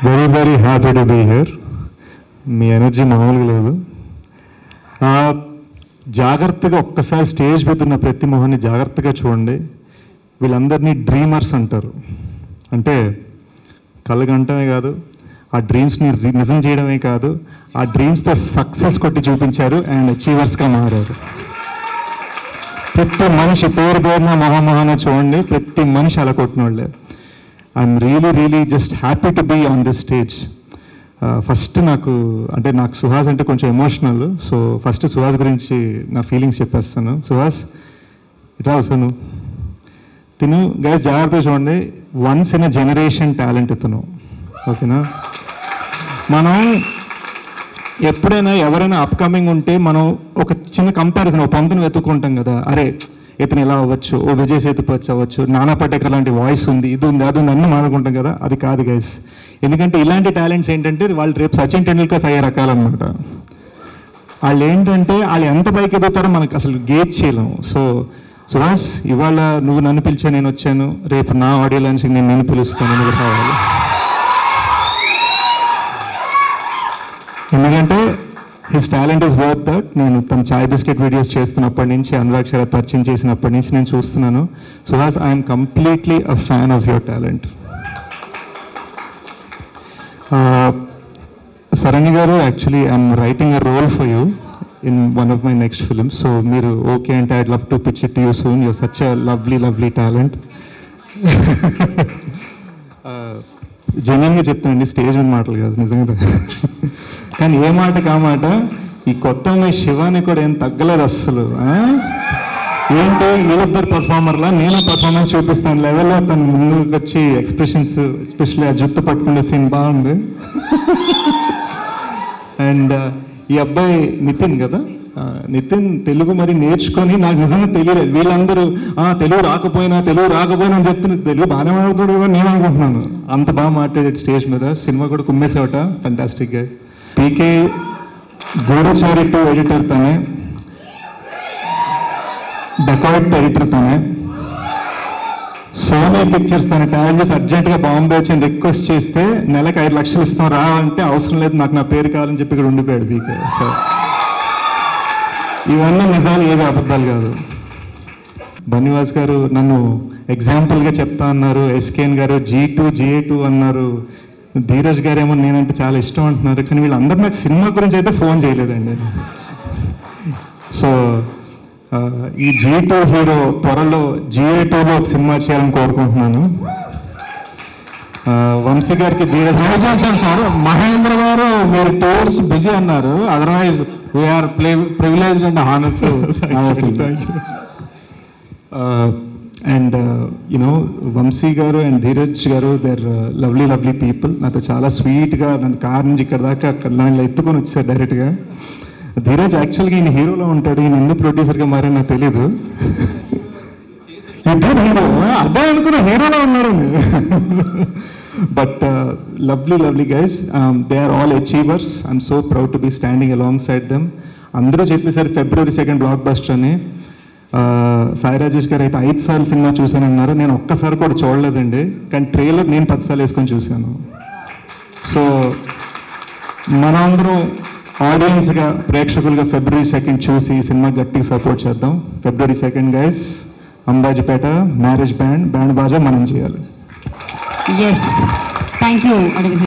Very very happy to be here. మీ energy మామూలుగా లేదు. జాగ్రత్తగా ఒక్కసారి స్టేజ్ మీద ఉన్న ప్రతి మొహాన్ని జాగ్రత్తగా చూడండి. వీళ్ళందరినీ డ్రీమర్స్ అంటారు. అంటే కలగంటమే కాదు, ఆ డ్రీమ్స్ని నిజం చేయడమే కాదు, ఆ డ్రీమ్స్తో సక్సెస్ కొట్టి చూపించారు అండ్ అచీవర్స్గా మారారు. ప్రతి మనిషి పేరు పేరున మొహమొహాన చూడండి, ప్రతి మనిషి అలా కొట్టిన వాళ్ళే. I'm really just happy to be on this stage. First నాకు సుహాస్ అంటే కొంచెం ఎమోషనల్. సో ఫస్ట్ సుహాస్ గురించి నా ఫీలింగ్స్ చెప్పేస్తాను. సుహాస్ ఇట్లా వస్తాను. తిను గైస్ జాగ్రత్తగా చూడండి, once in a generation talent ఇతను. ఓకేనా? మనం ఎప్పుడైనా ఎవరైనా అప్కమింగ్ ఉంటే మనం ఒక చిన్న కంపారిజన్, ఒక పంతుని వెతుక్కుంటాం కదా. అరే ఇతను ఇలా అవ్వచ్చు, ఓ విజయ్ సేతుపతి అవ్వచ్చు, నానా పటేకర్ లాంటి వాయిస్ ఉంది, ఇది ఉంది, అది ఉంది, అన్నీ మాట్లాడుకుంటాం కదా. అది కాదు గైస్. ఎందుకంటే ఇలాంటి టాలెంట్స్ ఏంటంటే వాళ్ళు రేపు సచిన్ టెండూల్కర్స్ అయ్యే రకాలన్నమాట. వాళ్ళు ఏంటంటే వాళ్ళు ఎంత పైకి ఎదుగుతారో మనకు అసలు గేజ్ చేయలేము. సో సుహాస్, ఇవాళ నువ్వు నన్ను పిలిచా, నేను వచ్చాను. రేపు నా ఆడియో లాంచ్కి నేను నిన్ను పిలుస్తాను, నువ్వు కావాలి. ఎందుకంటే his talent is worth that. నేను తన చాయ్ బిస్కెట్ వీడియోస్ చేస్తున్నప్పటి నుంచి, అనురాగ్ శరత్ పరిచయం చేసినప్పటి నుంచి నేను చూస్తున్నాను. Suhas, I'm completely a fan of your talent. Sarani garu, actually I'm writing a role for you in one of my next films. So మీరు ఓకే అంటే I'd love to pitch it to you soon. You're such a lovely talent. జెన్యున్గా చెప్తానండి, stage మీద మాటలు కాదు నిజంగా. కానీ ఏ మాట కామాట ఈ కొత్త అమ్మాయి శివాని కూడా ఏం తగ్గలేదు అస్సలు. ఏంటి వీళ్ళిద్దరు పర్ఫార్మర్లా నేను పర్ఫార్మెన్స్ చూపిస్తాను లెవెల్లో తను ముందుకు వచ్చి ఎక్స్ప్రెషన్స్, ఎస్పెషల్లీ ఆ జుత్తు పట్టుకునే సీన్ బాగుంది. అండ్ ఈ అబ్బాయి నితిన్ కదా, నితిన్ తెలుగు మరి నేర్చుకొని, నాకు నిజంగా తెలియలేదు. వీళ్ళందరూ తెలుగు రాకపోయినా అని చెప్తున్నారు. తెలుగు బాగానే మాట్లాడుతాడు కదా నేను అనుకుంటున్నాను. అంత బాగా మాట్లాడాడు స్టేజ్ మీద. సినిమా కూడా కుమ్మేసేవట, ఫెంటాస్టిక్గా. పీకే గూఢచారి 2 ఎడిటర్ తనే, డెకాయిట్ ఎడిటర్ తనే, సోనీ పిక్చర్స్ తన టాలెంట్ చేసి అర్జెంట్గా బాంబే వచ్చి రిక్వెస్ట్ చేస్తే నెలకు 5 లక్షలు ఇస్తాం రా అంటే, అవసరం లేదు నాకు నా పేరు కావాలని చెప్పి ఇక్కడ ఉండిపోయాడు పీకే. సో ఇవన్నీ నిజాలు, ఏవి అబద్ధాలు కాదు. బన్నివాస్ గారు నన్ను ఎగ్జాంపుల్గా చెప్తా అన్నారు. ఎస్కేఎన్ గారు G2 అన్నారు. ధీరజ్ గారు ఏమో నేనంటే చాలా ఇష్టం అంటున్నారు. కానీ వీళ్ళందరూ నాకు సినిమా గురించి అయితే ఫోన్ చేయలేదండి. సో ఈ G2 హీరో త్వరలో GA2లో ఒక సినిమా చేయాలని కోరుకుంటున్నాను. వంశీ గారికి ధీరజ్ చేశాను సార్. మహేంద్ర గారు మీరు టూర్స్ బిజీ అన్నారు, otherwise we are privileged and honour to. And you know Vamshi garu and Dheeraj గారు, దేర్ లవ్లీ పీపుల్. నాతో చాలా స్వీట్గా నన్ను కార్ నుంచి ఇక్కడ దాకా నన్ను ఎత్తుకొని వచ్చారు డైరెక్ట్గా. ధీరజ్ యాక్చువల్గా ఈయన హీరోలో ఉంటాడు, ఈయన ఎందుకు ప్రొడ్యూసర్గా మారని నాకు తెలీదు. హీరో అదే అనుకున్న హీరోలో ఉన్నాడు. But lovely guys, they are all achievers. I'm so proud to be standing alongside them. అందరూ చెప్పేసరి February 2 బ్లాక్ బస్టర్ అని. సాయి రాజేష్ గారు అయితే 5 సార్లు సినిమా చూశానన్నారు. నేను ఒక్కసారి కూడా చూడలేదండి, కానీ ట్రైలర్ నేను 10 సార్లు వేసుకొని చూశాను. సో మనందరం ఆడియన్స్గా, ప్రేక్షకులుగా February 2 చూసి ఈ సినిమా గట్టిగా సపోర్ట్ చేద్దాం. February 2 guys, Ambajipeta marriage band బాజా మనం చేయాలి. Yes, thank you.